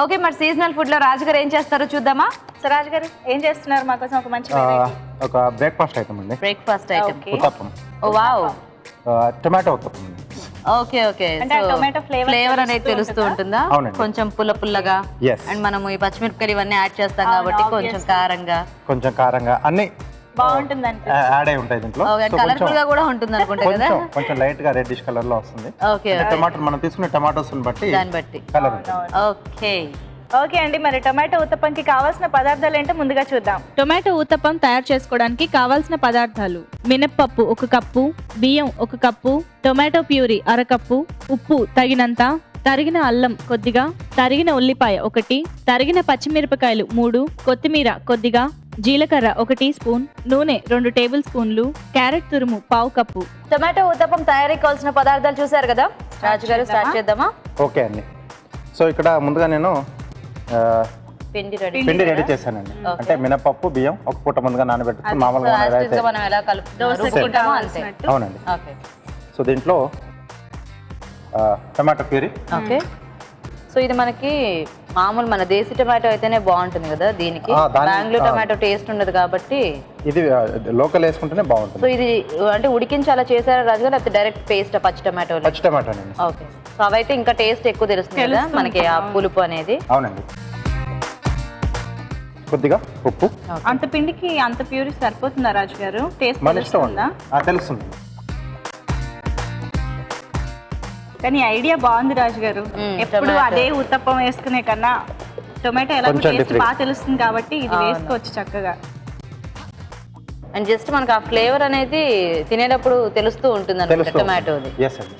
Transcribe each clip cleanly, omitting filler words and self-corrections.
Okay, మరి seasonal food లో రాజు గారు ఏం చేస్తారో చూద్దామా. సో రాజు గారు ఏం చేస్తున్నారు మా కోసం ఒక మంచి ఒక బ్రేక్ఫాస్ట్ ఐటమ్ అండి. Breakfast item. Uttapam. Oh wow. Tomato uttapam అండి. Okay okay. అంటే టొమాటో ఫ్లేవర్ అనేది తెలుస్తూ ఉంటుందా? కొంచెం పుల్లగా. Yes. అండ్ మనము ఈ పచ్చిమిరపకాయలు ఇవన్నీ యాడ్ చేస్తాం కాబట్టి కొంచెం కారంగా అన్ని బాగుంటుందంటే యాడ్ అయి ఉంటాయి దీంట్లో. కలర్ఫుల్ గా కూడా ఉంటుంది అనుకుంటా కదా. కొంచెం లైట్ గా రెడ్డిష్ కలర్ లో వస్తుంది. ఓకే. టమాటో మనం తీసుకునే టమాటోస్ బట్టి దాన్ని బట్టి కలర్. ఓకే ఓకే అండి, మరి టొమాటో ఉత్తప్పంకి కావాల్సిన పదార్థాలు ఏంటో ముందుగా చూద్దాం. టొమాటో ఊతప్పం తయారు చేసుకోవడానికి కావాల్సిన పదార్థాలు: మినప్పప్పు 1 కప్పు, బియ్యం 1 కప్పు, టొమాటో ప్యూరీ 1/2 కప్పు, ఉప్పు తగినంత, తరిగిన అల్లం కొద్దిగా, తరిగిన ఉల్లిపాయ 1, తరిగిన పచ్చిమిరపకాయలు 3, కొత్తిమీర కొద్దిగా, జీలకర్ర 1 టీ స్పూన్, నూనె 2 టేబుల్ స్పూన్లు, క్యారెట్ తురుము 1/2 కప్పు. టొమాటో ఉత్తప్పం తయారీకి కావాల్సిన పదార్థాలు చూసారు కదా. రాజు గారు స్టార్ట్ చేద్దామా? ఓకే అండి. సో ఇక్కడ ముందుగా నేను పిండి రెడీ చేశానండి. అంటే మినపప్పు బియ్యం ఒక పూట ముందుగా నానబెట్టుకుని మామూలుగా మనం ఎలా కలుపుకుంటామో అంతే. అవునండి. ఓకే. సో దీంట్లో టమాటో ప్యూరీ. ఓకే. సో ఇది మనకి మామూలు మన దేశీ టమాటో అయితేనే బాగుంటుంది కదా. దీనికి బెంగళూరు టమాటో టేస్ట్ ఉండదు కాబట్టి ఇది లోకల్ వేసుకుంటేనే బాగుంటుంది. సో ఇది అంటే ఉడికించి అలా చేశారా రాజు గారు, లేకపోతే డైరెక్ట్ పేస్ట్ పచ్చి టమాటో? పచ్చి టమాటో అండి. ఓకే. సో అవైతే ఇంకా టేస్ట్ ఎక్కువ తెలుస్తుంది కదా మనకి, ఆ పులుపు అనేది. అవునండి. కొద్దిగా ఉప్పు. అంత పిండికి అంత ప్యూరీ సరిపోతుందా రాజు గారు? టేస్ట్ మన ఇష్టం తెలుస్తుంది. కానీ ఐడియా బాగుంది రాజు గారు. ఎప్పుడు అదే ఉత్తప్పం వేసుకునే కన్నా టొమాటో ఎలా టేస్ట్ బాగా తెలుస్తుంది కాబట్టి ఇది వేసుకోవచ్చు చక్కగా. అండ్ జస్ట్ మనకు ఆ ఫ్లేవర్ అనేది తినేటప్పుడు తెలుస్తూ ఉంటుంది అన్నమాట టొమాటోది. ఎస్ అండి.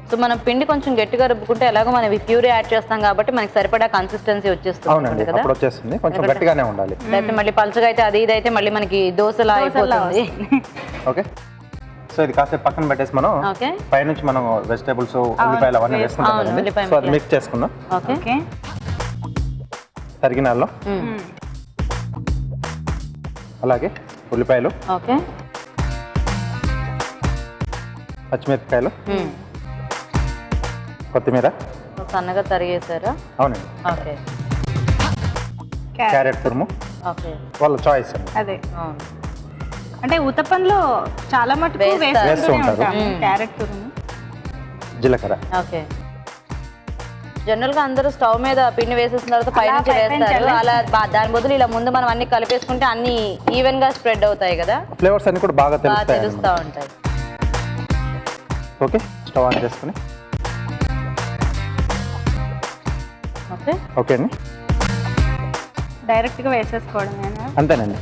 సో మనం పిండి కొంచెం గట్టిగా రుబ్బుకుంటే ఎలాగో మనం ప్యూరీ యాడ్ చేస్తాం కాబట్టి మనకి సరిపడా కన్సిస్టెన్సీ వచ్చేస్తుంది కదా. అప్పుడు వచ్చేస్తుంది. కొంచెం గట్టిగానే ఉండాలి. లేకపోతే మళ్ళీ పలుచగా అయితే అది ఇది అయితే మళ్ళీ మనకి దోశలా అయిపోతుంది. ఓకే. సో ఇది కాసేపు పక్కన పెట్టేసి మనం పైనుంచి మనం వెజిటేబుల్స్ ఉల్లిపాయలు అవన్నీ వేసుకుంటాం కదండి. సో అది మిక్స్ చేసుకుందాం. ఓకే. తరిగిన అల్లం, అలాగే ఉల్లిపాయలు, ఓకే, పచ్చిమిరపకాయలు, కొత్తిమీర సన్నగా తరిగేసారా? అవునండి. ఓకే. క్యారెట్ తురుము ఓకే, వాళ్ళ చాయిస్ అండి. అదే అంటే ఉత్తప్పంలో చాలా మటుకు వేస్తూ ఉంటారు క్యారెట్ తురుము, జీలకర్ర. ఓకే. జనరల్ గా అందరూ స్టవ్ మీద పిండి వేసేసిన తర్వాత పైనుంచి వేస్తారు. అలా దాని బదులు ఇలా ముందు మనం అన్ని కలిపేసుకుంటే అన్ని ఈవెన్ గా స్ప్రెడ్ అవుతాయి కదా. ఫ్లేవర్స్ అన్ని కూడా బాగా తెలుస్తూ ఉంటాయి. ఓకే. స్టవ్ ఆన్ చేసుకుని ఓకే అండి. డైరెక్ట్ గా వేసేసుకోవడమేనా? అంతేనండి.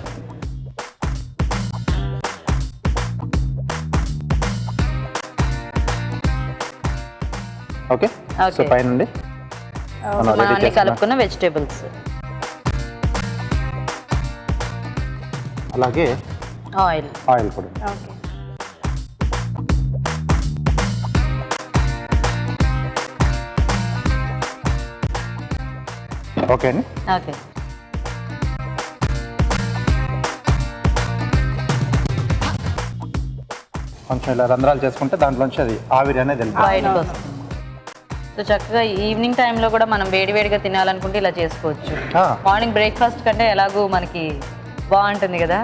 ఓకే. సో పైనండి మనం అన్ని కలుపుకున్న వెజిటేబుల్స్, అలాగే ఆయిల్ కూడా. ఓకే. ఓకే అండి. ఓకే. కొంచెం ఇలా రంధ్రాలు చేసుకుంటే దాంట్లోంచి అది ఆవిరి అనేది బయటకు వస్తుంది. సో చక్కగా ఈవినింగ్ టైంలో కూడా మనం వేడివేడిగా తినాలనుకుంటే ఇలా చేసుకోవచ్చు. మార్నింగ్ బ్రేక్ఫాస్ట్ కంటే ఎలాగో మనకి బాగుంటుంది కదా.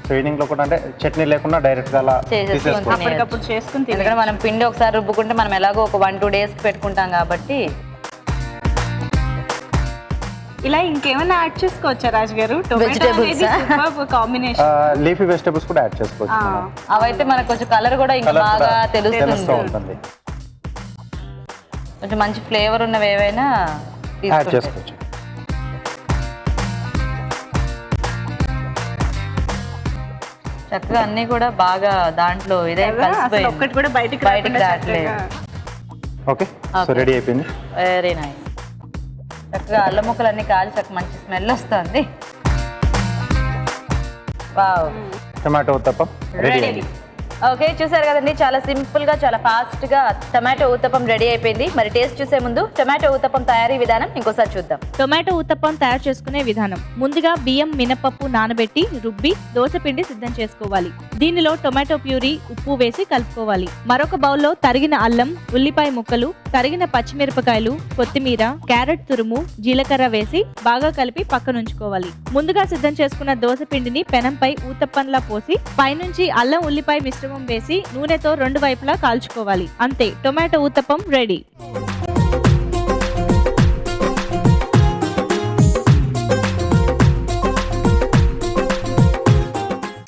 సో ఈవినింగ్ లో కూడా అంటే చట్నీ లేకుండా డైరెక్ట్ గా అలా అప్పటికప్పుడు చేసుకుని ఎందుకంటే మనం పిండి ఒకసారి రుబ్బుకుంటే మనం ఎలాగో ఒక 1-2 days పెట్టుకుంటాం కాబట్టి. ఇలా ఇంకేమైనా యాడ్ చేసుకోవచ్చా రాజు గారు? కాంబినేషన్ లీఫీ వెజిటేబుల్స్ కూడా యాడ్ చేసుకోవచ్చు. అవైతే మనకు కొంచెం కలర్ కూడా ఇంకా బాగా తెలుస్తూ ఉంటుంది. కొంచెం మంచి ఫ్లేవర్ ఉన్నవి ఏవైనా యాడ్ చేసుకోవచ్చు. చక్కగా అన్ని కూడా బాగా దాంట్లో ఇదే ఒక్కటి కూడా బయటికి రావట్లేదు. ఓకే. సో రెడీ అయిపోయింది. Very nice. చక్కగా అల్లం ముక్కలు అన్ని కాలి చక్కగా మంచి స్మెల్ వస్తుంది. Wow. Tomato uttapam ready. Okay, చూసారు కదండి, చాలా సింపుల్ గా చాలా ఫాస్ట్ గా టమాటో ఊతప్పం రెడీ అయిపోయింది. మరి టేస్ట్ చూసే ముందు టమాటో ఊతప్పం తయారీ విధానం ఇంకోసారి చూద్దాం. టొమాటో ఊతప్పం తయారు చేసుకునే విధానం. ముందుగా బియ్యం మినపప్పు నానబెట్టి రుబ్బి దోశ పిండి సిద్ధం చేసుకోవాలి. దీనిలో టొమాటో ప్యూరీ, ఉప్పు వేసి కలుపుకోవాలి. మరొక బౌల్లో తరిగిన అల్లం, ఉల్లిపాయ ముక్కలు, తరిగిన పచ్చిమిరపకాయలు, కొత్తిమీర, క్యారెట్ తురుము, జీలకర్ర వేసి బాగా కలిపి పక్కనుంచుకోవాలి. ముందుగా సిద్ధం చేసుకున్న దోశ పిండిని పెనంపై ఊతప్పంలా పోసి పైనుంచి అల్లం ఉల్లిపాయ మిశ్రమం వేసి నూనెతో 2 వైపులా కాల్చుకోవాలి. అంతే, టొమాటో ఊతప్పం రెడీ.